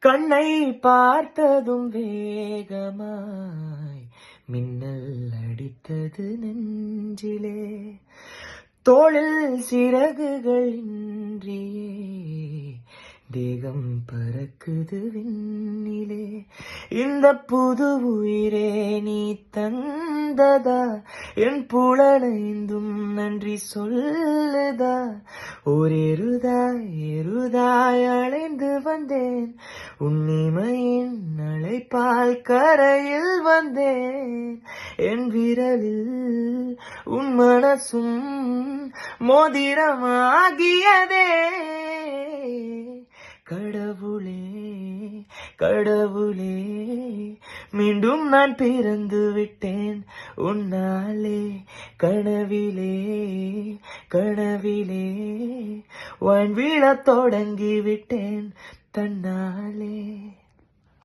கண்ணை பார்த்ததும் வேகமாய் மின்னல் அடித்தது நெஞ்சிலே, தோளில் சிறகுகள் இன்றியே தேகம் பறக்குது விண்ணிலே. இந்த புது உயிரே நீ தந்ததா, என் புலனைந்தும் நன்றி சொல்லுதா. ஓர் எருதாய் அலைந்து வந்தேன், உன்னிமையின் அழைப்பால் கரையில் வந்தேன். என் விரலில் உன் மனசும் மோதிரமாகியதே. கடவுளே கடவுளே, மீண்டும் நான் பிறந்து விட்டேன் உன்னாலே. கனவிலே கனவிலே வான் வீழத் தொடங்கி விட்டேன் தன்னாலே.